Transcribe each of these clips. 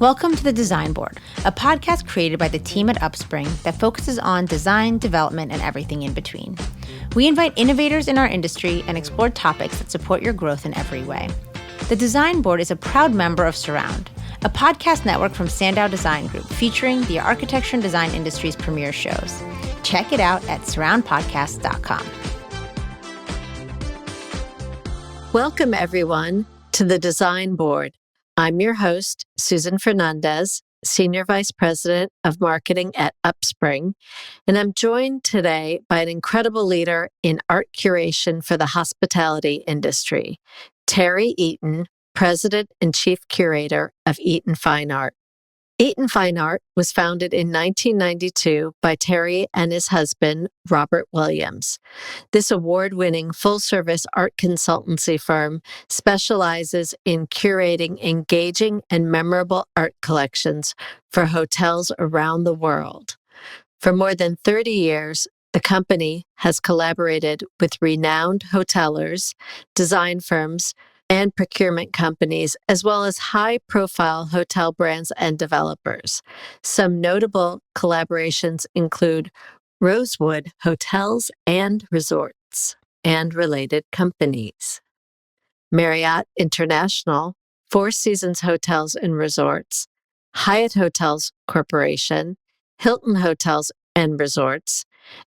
Welcome to The Design Board, a podcast created by the team at Upspring that focuses on design, development, and everything in between. We invite innovators in our industry and explore topics that support your growth in every way. The Design Board is a proud member of Surround, a podcast network from Sandow Design Group featuring the architecture and design industry's premier shows. Check it out at surroundpodcast.com. Welcome, everyone, to The Design Board. I'm your host, Susan Fernandez, Senior Vice President of Marketing at Upspring, and I'm joined today by an incredible leader in art curation for the hospitality industry, Terry Eaton, President and Chief Curator of Eaton Fine Art. Eaton Fine Art was founded in 1992 by Terry and his husband, Robert Williams. This award-winning full-service art consultancy firm specializes in curating engaging and memorable art collections for hotels around the world. For more than 30 years, the company has collaborated with renowned hoteliers, design firms, and procurement companies, as well as high-profile hotel brands and developers. Some notable collaborations include Rosewood Hotels and Resorts and related companies, Marriott International, Four Seasons Hotels and Resorts, Hyatt Hotels Corporation, Hilton Hotels and Resorts,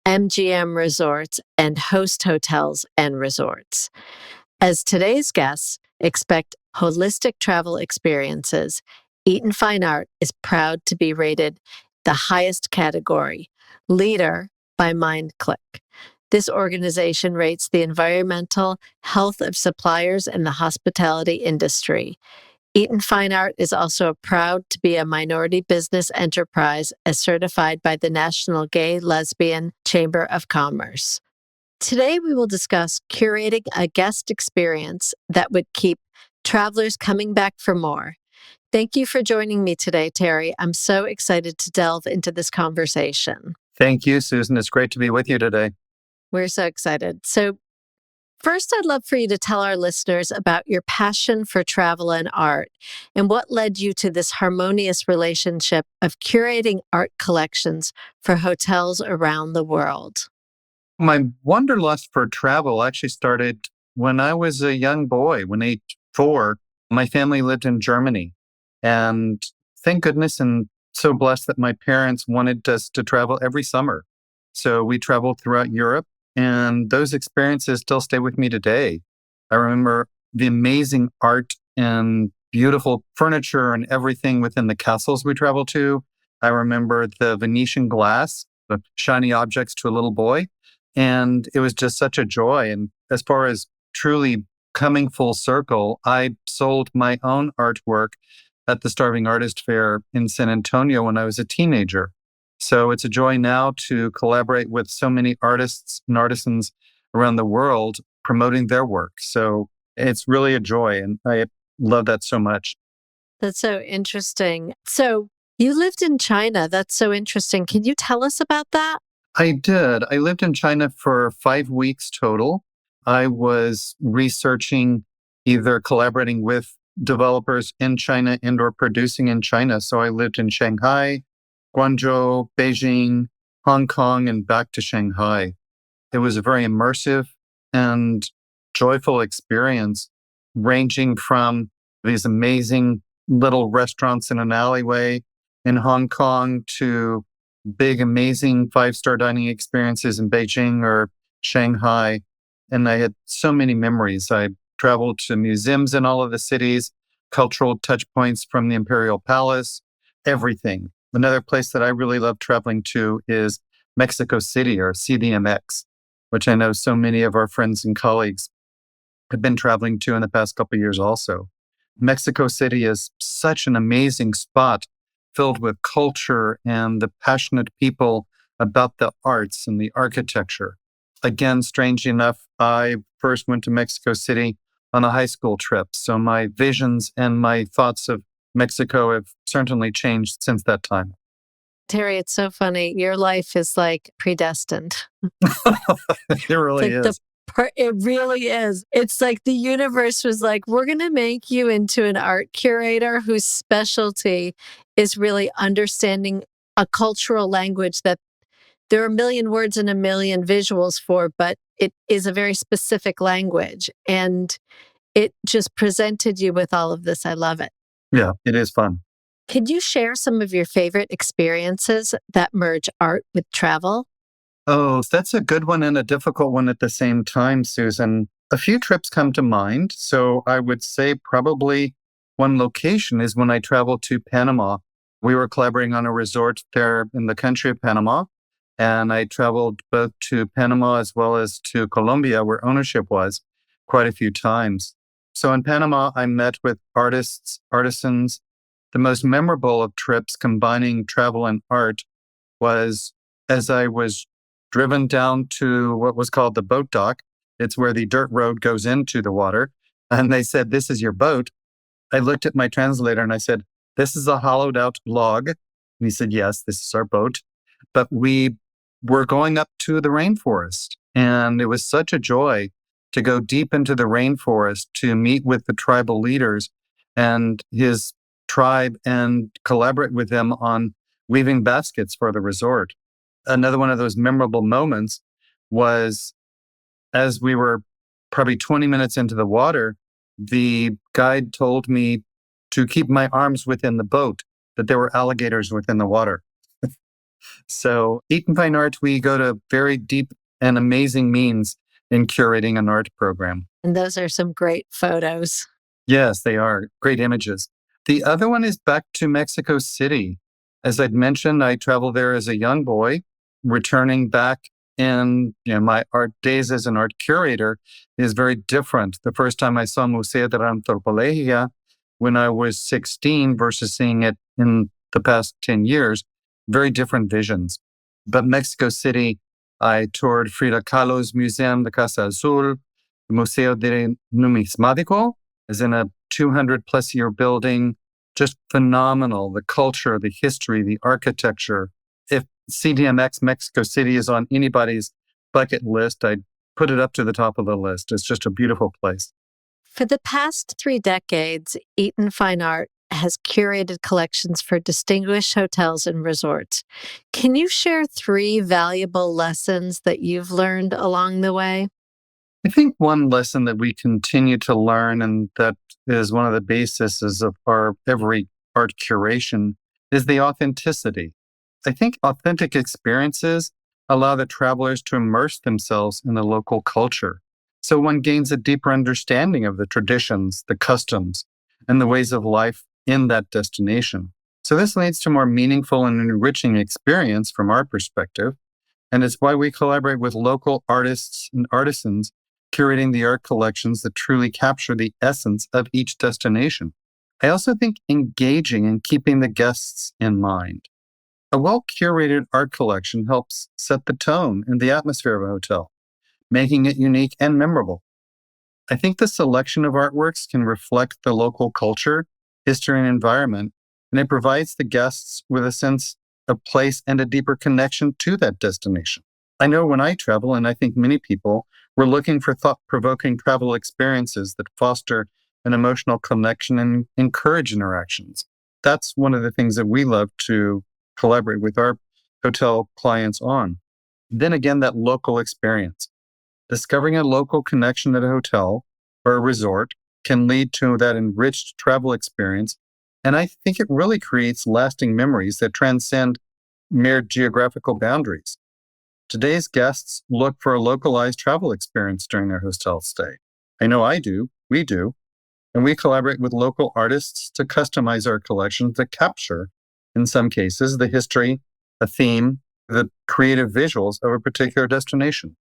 MGM Resorts, and Host Hotels and Resorts. As today's guests expect holistic travel experiences, Eaton Fine Art is proud to be rated the highest category, Leader by MindClick. This organization rates the environmental health of suppliers in the hospitality industry. Eaton Fine Art is also proud to be a minority business enterprise as certified by the National Gay Lesbian Chamber of Commerce. Today, we will discuss curating a guest experience that would keep travelers coming back for more. Thank you for joining me today, Terry. I'm so excited to delve into this conversation. Thank you, Susan. It's great to be with you today. We're so excited. So first, I'd love for you to tell our listeners about your passion for travel and art and what led you to this harmonious relationship of curating art collections for hotels around the world. My wanderlust for travel actually started when I was a young boy. When age 4, my family lived in Germany. And thank goodness and so blessed that my parents wanted us to travel every summer. So we traveled throughout Europe, and those experiences still stay with me today. I remember the amazing art and beautiful furniture and everything within the castles we traveled to. I remember the Venetian glass, the shiny objects to a little boy. And it was just such a joy. And as far as truly coming full circle, I sold my own artwork at the Starving Artist Fair in San Antonio when I was a teenager. So it's a joy now to collaborate with so many artists and artisans around the world promoting their work. So it's really a joy. And I love that so much. That's so interesting. So you lived in China. That's so interesting. Can you tell us about that? I did. I lived in China for 5 weeks total. I was researching, either collaborating with developers in China and or producing in China. So I lived in Shanghai, Guangzhou, Beijing, Hong Kong, and back to Shanghai. It was a very immersive and joyful experience, ranging from these amazing little restaurants in an alleyway in Hong Kong to big, amazing 5-star dining experiences in Beijing or Shanghai. And I had so many memories. I traveled to museums in all of the cities, cultural touch points from the Imperial Palace, everything. Another place that I really love traveling to is Mexico City, or CDMX, which I know so many of our friends and colleagues have been traveling to in the past couple of years also. Mexico City is such an amazing spot, filled with culture and the passionate people about the arts and the architecture. Again, strangely enough, I first went to Mexico City on a high school trip. So my visions and my thoughts of Mexico have certainly changed since that time. Terry, it's so funny. Your life is like predestined. It really like is. It really is. It's like the universe was like, we're going to make you into an art curator whose specialty is really understanding a cultural language that there are a million words and a million visuals for, but it is a very specific language. And it just presented you with all of this. I love it. Yeah, it is fun. Could you share some of your favorite experiences that merge art with travel? Oh, that's a good one and a difficult one at the same time, Susan. A few trips come to mind. So I would say probably one location is when I traveled to Panama. We were collaborating on a resort there in the country of Panama. And I traveled both to Panama as well as to Colombia, where ownership was, quite a few times. So in Panama, I met with artists, artisans. The most memorable of trips combining travel and art was as I was driven down to what was called the boat dock. It's where the dirt road goes into the water. And they said, "This is your boat." I looked at my translator and I said, "This is a hollowed out log." And he said, "Yes, this is our boat." But we were going up to the rainforest. And it was such a joy to go deep into the rainforest to meet with the tribal leaders and his tribe and collaborate with them on weaving baskets for the resort. Another one of those memorable moments was as we were probably 20 minutes into the water, the guide told me to keep my arms within the boat, that there were alligators within the water. So, Eaton Fine Art, we go to very deep and amazing means in curating an art program. And those are some great photos. Yes, they are great images. The other one is back to Mexico City. As I'd mentioned, I traveled there as a young boy, returning back in my art days as an art curator is very different. The first time I saw Museo de la Antropología when I was 16 versus seeing it in the past 10 years, very different visions. But Mexico City, I toured Frida Kahlo's museum, the Casa Azul, the Museo de Numismático, is in a 200 plus year building, just phenomenal. The culture, the history, the architecture. If CDMX Mexico City is on anybody's bucket list, I'd put it up to the top of the list. It's just a beautiful place. For the past 3 decades, Eaton Fine Art has curated collections for distinguished hotels and resorts. Can you share 3 valuable lessons that you've learned along the way? I think one lesson that we continue to learn, and that is one of the bases of our every art curation, is the authenticity. I think authentic experiences allow the travelers to immerse themselves in the local culture. So one gains a deeper understanding of the traditions, the customs, and the ways of life in that destination. So this leads to more meaningful and enriching experience from our perspective. And it's why we collaborate with local artists and artisans, curating the art collections that truly capture the essence of each destination. I also think engaging and keeping the guests in mind. A well-curated art collection helps set the tone and the atmosphere of a hotel, making it unique and memorable. I think the selection of artworks can reflect the local culture, history, and environment, and it provides the guests with a sense of place and a deeper connection to that destination. I know when I travel, and I think many people, we're looking for thought-provoking travel experiences that foster an emotional connection and encourage interactions. That's one of the things that we love to collaborate with our hotel clients on. Then again, that local experience. Discovering a local connection at a hotel or a resort can lead to that enriched travel experience. And I think it really creates lasting memories that transcend mere geographical boundaries. Today's guests look for a localized travel experience during their hotel stay. I know I do, we do, and we collaborate with local artists to customize our collections to capture, in some cases, the history, a theme, the creative visuals of a particular destination.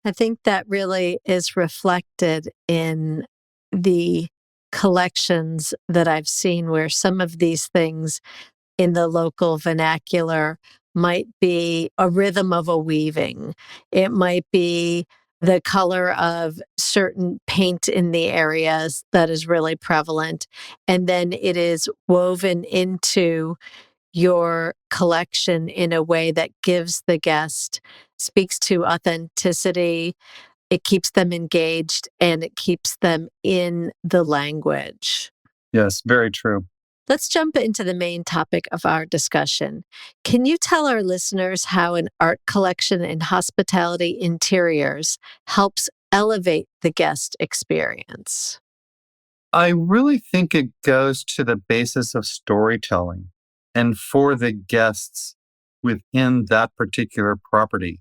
I think that really is reflected in the collections that I've seen where some of these things in the local vernacular might be a rhythm of a weaving. It might be the color of certain paint in the areas that is really prevalent. And then it is woven into your collection in a way that gives the guest, speaks to authenticity, it keeps them engaged and it keeps them in the language. Yes, very true. Let's jump into the main topic of our discussion. Can you tell our listeners how an art collection in hospitality interiors helps elevate the guest experience? I really think it goes to the basis of storytelling and for the guests within that particular property.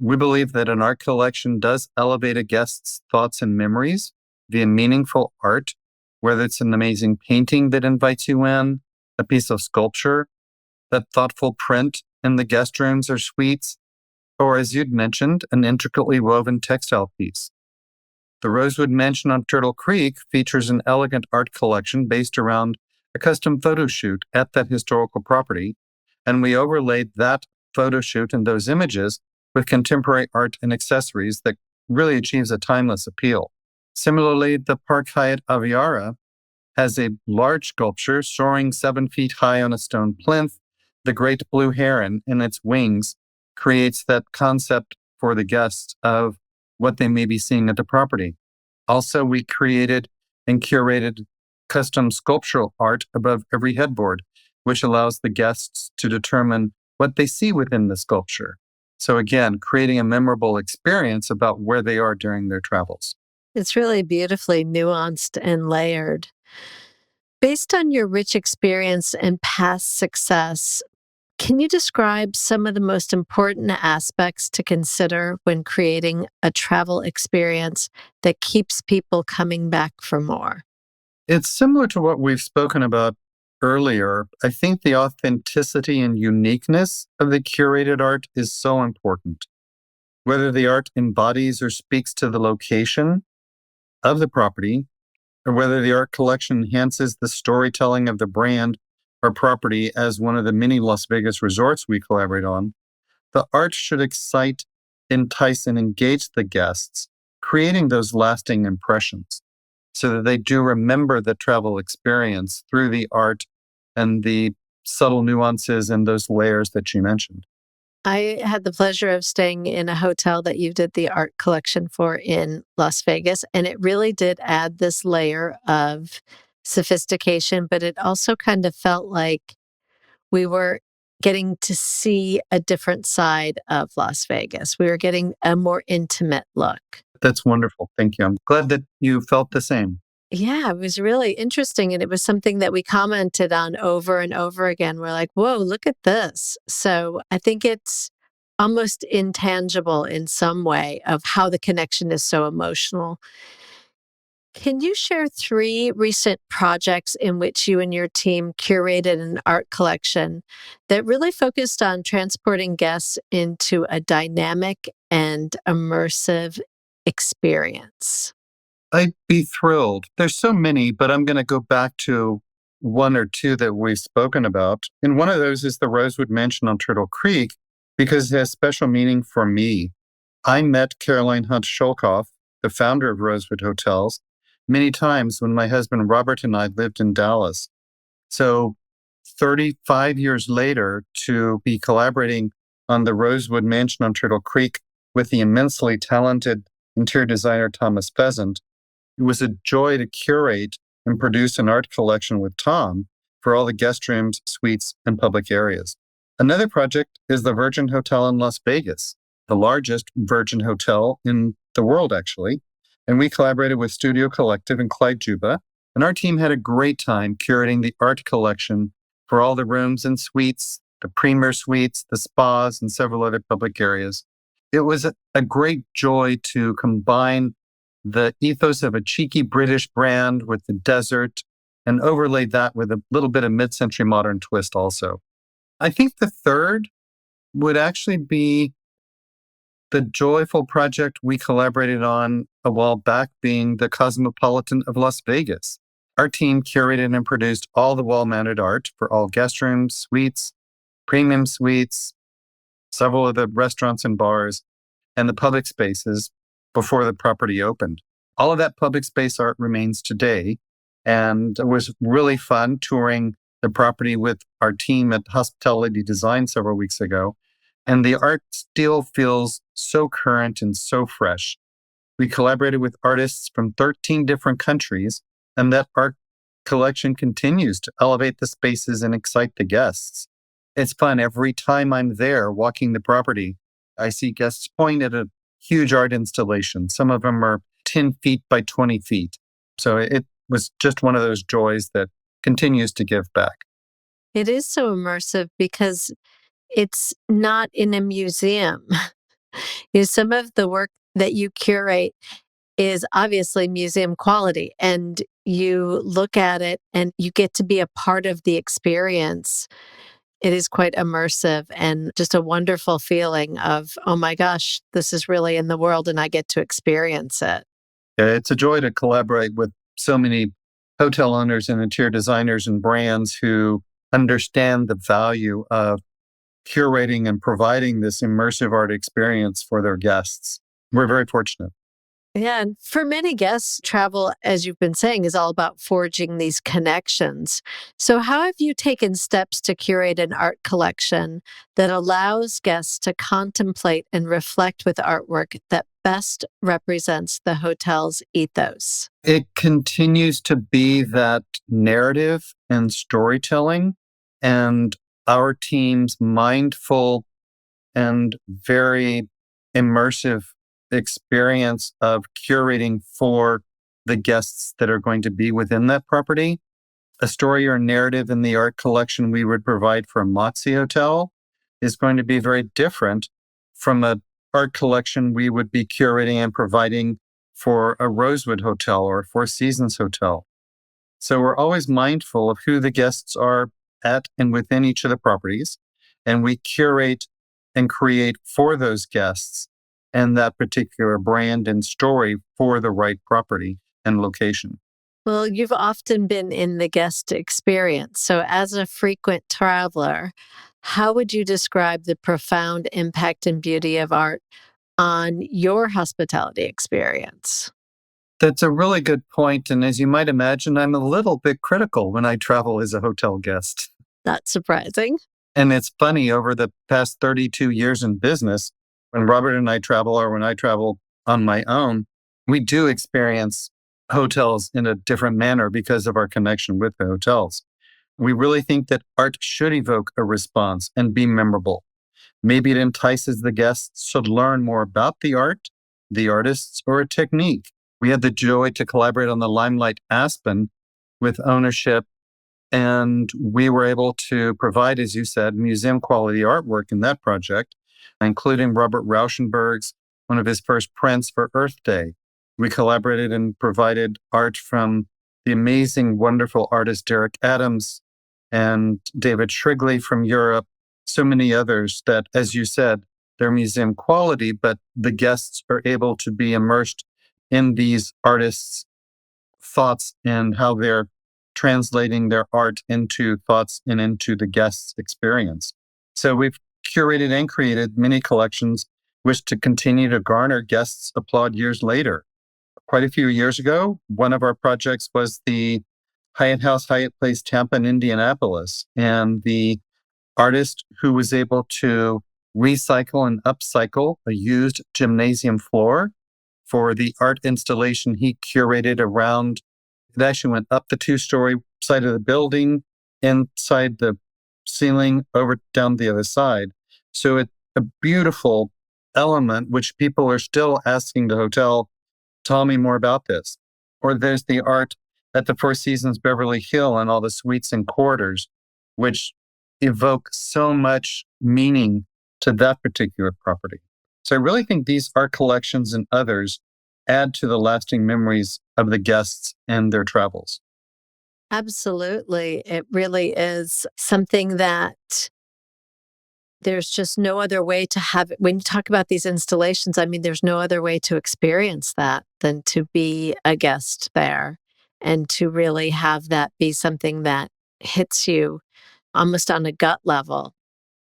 We believe that an art collection does elevate a guest's thoughts and memories via meaningful art, whether it's an amazing painting that invites you in, a piece of sculpture, that thoughtful print in the guest rooms or suites, or as you'd mentioned, an intricately woven textile piece. The Rosewood Mansion on Turtle Creek features an elegant art collection based around a custom photo shoot at that historical property, and we overlaid that photo shoot and those images with contemporary art and accessories that really achieves a timeless appeal. Similarly, the Park Hyatt Aviara has a large sculpture soaring 7 feet high on a stone plinth. The great blue heron in its wings creates that concept for the guests of what they may be seeing at the property. Also, we created and curated custom sculptural art above every headboard, which allows the guests to determine what they see within the sculpture. So again, creating a memorable experience about where they are during their travels. It's really beautifully nuanced and layered. Based on your rich experience and past success, can you describe some of the most important aspects to consider when creating a travel experience that keeps people coming back for more? It's similar to what we've spoken about earlier. I think the authenticity and uniqueness of the curated art is so important. Whether the art embodies or speaks to the location of the property, or whether the art collection enhances the storytelling of the brand or property as one of the many Las Vegas resorts we collaborate on, the art should excite, entice, and engage the guests, creating those lasting impressions so that they do remember the travel experience through the art and the subtle nuances and those layers that you mentioned. I had the pleasure of staying in a hotel that you did the art collection for in Las Vegas, and it really did add this layer of sophistication, but it also kind of felt like we were getting to see a different side of Las Vegas. We were getting a more intimate look. That's wonderful. Thank you. I'm glad that you felt the same. Yeah, it was really interesting. And it was something that we commented on over and over again. We're like, whoa, look at this. So I think it's almost intangible in some way of how the connection is so emotional. Can you share 3 recent projects in which you and your team curated an art collection that really focused on transporting guests into a dynamic and immersive experience? I'd be thrilled. There's so many, but I'm going to go back to one or two that we've spoken about. And one of those is the Rosewood Mansion on Turtle Creek because it has special meaning for me. I met Caroline Hunt Sholkoff, the founder of Rosewood Hotels, many times when my husband Robert and I lived in Dallas. So 35 years later, to be collaborating on the Rosewood Mansion on Turtle Creek with the immensely talented interior designer Thomas Pheasant, it was a joy to curate and produce an art collection with Tom for all the guest rooms, suites, and public areas. Another project is the Virgin Hotel in Las Vegas, the largest Virgin hotel in the world, actually. And we collaborated with Studio Collective and Clyde Juba, and our team had a great time curating the art collection for all the rooms and suites, the premier suites, the spas, and several other public areas. It was a great joy to combine the ethos of a cheeky British brand with the desert and overlaid that with a little bit of mid-century modern twist also. I think the third would actually be the joyful project we collaborated on a while back, being the Cosmopolitan of Las Vegas. Our team curated and produced all the wall-mounted art for all guest rooms, suites, premium suites, several of the restaurants and bars, and the public spaces before the property opened. All of that public space art remains today, and it was really fun touring the property with our team at Hospitality Design several weeks ago. And the art still feels so current and so fresh. We collaborated with artists from 13 different countries, and that art collection continues to elevate the spaces and excite the guests. It's fun. Every time I'm there walking the property, I see guests point at a huge art installation. Some of them are 10 feet by 20 feet. So it was just one of those joys that continues to give back. It is so immersive because it's not in a museum. Some of the work that you curate is obviously museum quality, and you look at it and you get to be a part of the experience. It is quite immersive and just a wonderful feeling of, oh my gosh, this is really in the world and I get to experience it. It's a joy to collaborate with so many hotel owners and interior designers and brands who understand the value of curating and providing this immersive art experience for their guests. We're very fortunate. Yeah. And for many guests, travel, as you've been saying, is all about forging these connections. So, how have you taken steps to curate an art collection that allows guests to contemplate and reflect with artwork that best represents the hotel's ethos? It continues to be that narrative and storytelling, and our team's mindful and very immersive experience of curating for the guests that are going to be within that property. A story or narrative in the art collection we would provide for a Motzi hotel is going to be very different from an art collection we would be curating and providing for a Rosewood hotel or a Four Seasons hotel. So we're always mindful of who the guests are at and within each of the properties, and we curate and create for those guests and that particular brand and story for the right property and location. Well, you've often been in the guest experience. So, as a frequent traveler, how would you describe the profound impact and beauty of art on your hospitality experience? That's a really good point. And as you might imagine, I'm a little bit critical when I travel as a hotel guest. Not surprising. And it's funny, over the past 32 years in business, when Robert and I travel or when I travel on my own, we do experience hotels in a different manner because of our connection with the hotels. We really think that art should evoke a response and be memorable. Maybe it entices the guests to learn more about the art, the artists, or a technique. We had the joy to collaborate on the Limelight Aspen with ownership, and we were able to provide, as you said, museum quality artwork in that project, including Robert Rauschenberg's, one of his first prints for Earth Day. We collaborated and provided art from the amazing, wonderful artist Derek Adams and David Shrigley from Europe, so many others that, as you said, they're museum quality, but the guests are able to be immersed in these artists' thoughts and how they're translating their art into thoughts and into the guest's experience. So we've curated and created many collections which to continue to garner guests' applaud years later. Quite a few years ago, one of our projects was the Hyatt House, Hyatt Place, Tampa, and Indianapolis. And the artist who was able to recycle and upcycle a used gymnasium floor for the art installation he curated around. It actually went up the two-story side of the building, inside the ceiling, over down the other side. So it's a beautiful element, which people are still asking the hotel, tell me more about this. Or there's the art at the Four Seasons Beverly Hill and all the suites and corridors, which evoke so much meaning to that particular property. So I really think these art collections and others add to the lasting memories of the guests and their travels. Absolutely. It really is something that there's just no other way to have it. When you talk about these installations, I mean, there's no other way to experience that than to be a guest there and to really have that be something that hits you almost on a gut level.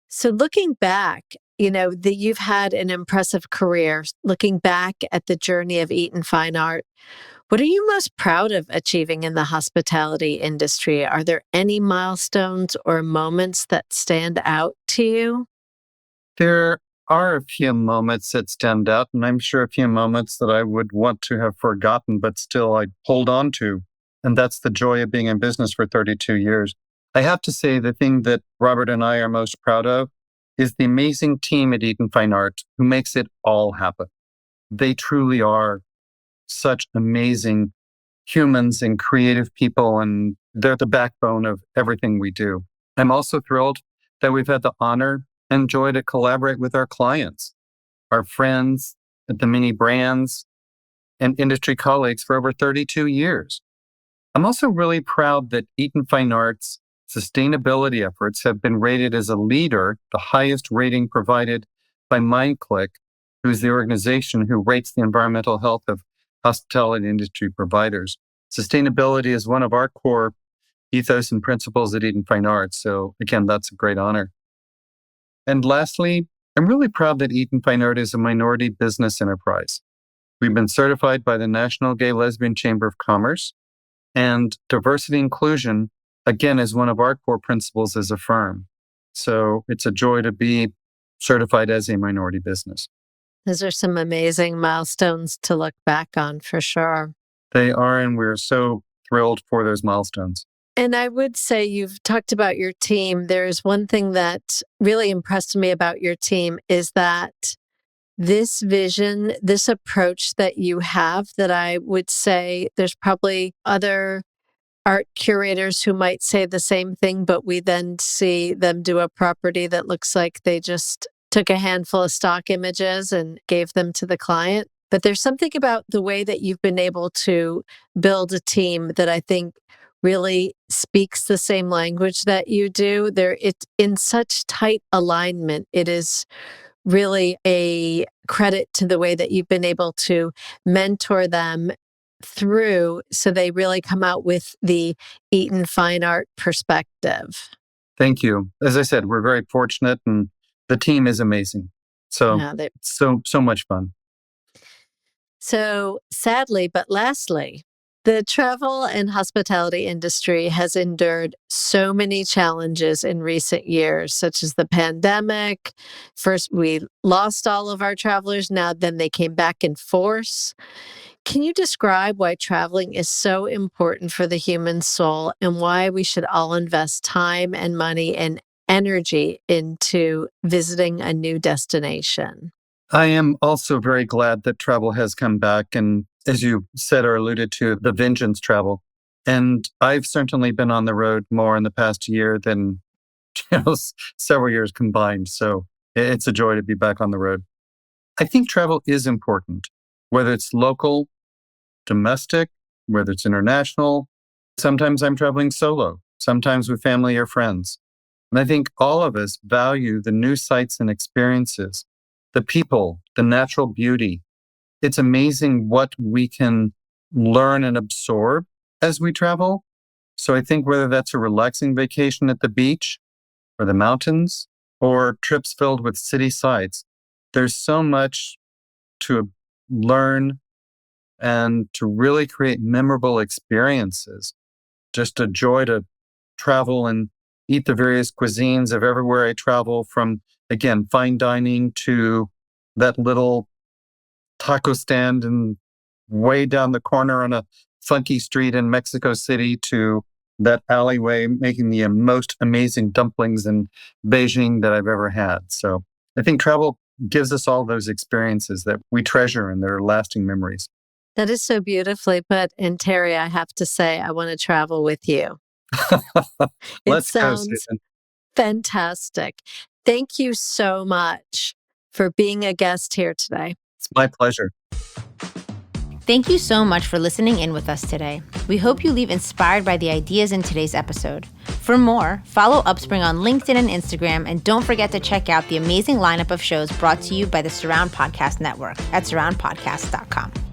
So looking back, that you've had an impressive career. Looking back at the journey of Eaton Fine Art, what are you most proud of achieving in the hospitality industry? Are there any milestones or moments that stand out to you? There are a few moments that stand out, and I'm sure a few moments that I would want to have forgotten, but still I hold on to. And that's the joy of being in business for 32 years. I have to say the thing that Robert and I are most proud of is the amazing team at Eaton Fine Art who makes it all happen. They truly are such amazing humans and creative people, and they're the backbone of everything we do. I'm also thrilled that we've had the honor and joy to collaborate with our clients, our friends at the many brands, and industry colleagues for over 32 years. I'm also really proud that Eaton Fine Art's sustainability efforts have been rated as a leader, the highest rating provided by MindClick, who's the organization who rates the environmental health of hospitality industry providers. Sustainability is one of our core ethos and principles at Eaton Fine Arts. So again, that's a great honor. And lastly, I'm really proud that Eaton Fine Art is a minority business enterprise. We've been certified by the National Gay Lesbian Chamber of Commerce, and diversity inclusion, again, is one of our core principles as a firm. So it's a joy to be certified as a minority business. Those are some amazing milestones to look back on for sure. They are, and we're so thrilled for those milestones. And I would say you've talked about your team. There's one thing that really impressed me about your team is that this vision, this approach that you have, that I would say there's probably other art curators who might say the same thing, but we then see them do a property that looks like they just took a handful of stock images and gave them to the client. But there's something about the way that you've been able to build a team that I think really speaks the same language that you do. It's in such tight alignment. It is really a credit to the way that you've been able to mentor them through so they really come out with the Eaton Fine Art perspective. Thank you. As I said, we're very fortunate and the team is amazing. So, Yeah, so much fun. So sadly, but lastly, the travel and hospitality industry has endured so many challenges in recent years, such as the pandemic. First, we lost all of our travelers. Now, then they came back in force. Can you describe why traveling is so important for the human soul and why we should all invest time and money and energy into visiting a new destination? I am also very glad that travel has come back. And as you said or alluded to, the vengeance travel. And I've certainly been on the road more in the past year than several years combined. So it's a joy to be back on the road. I think travel is important, whether it's local, domestic, whether it's international. Sometimes I'm traveling solo, sometimes with family or friends. And I think all of us value the new sights and experiences, the people, the natural beauty. It's amazing what we can learn and absorb as we travel. So I think whether that's a relaxing vacation at the beach or the mountains or trips filled with city sights, there's so much to learn and to really create memorable experiences. Just a joy to travel and eat the various cuisines of everywhere I travel, from, again, fine dining to that little taco stand and way down the corner on a funky street in Mexico City to that alleyway making the most amazing dumplings in Beijing that I've ever had. So I think travel gives us all those experiences that we treasure and they're lasting memories. That is so beautifully put. And Terry, I have to say, I want to travel with you. Let's go, sounds Susan. fantastic. Thank you so much for being a guest here today. It's my pleasure. Thank you so much for listening in with us today. We hope you leave inspired by the ideas in today's episode. For more, follow Upspring on LinkedIn and Instagram, and don't forget to check out the amazing lineup of shows brought to you by the Surround Podcast Network at surroundpodcast.com.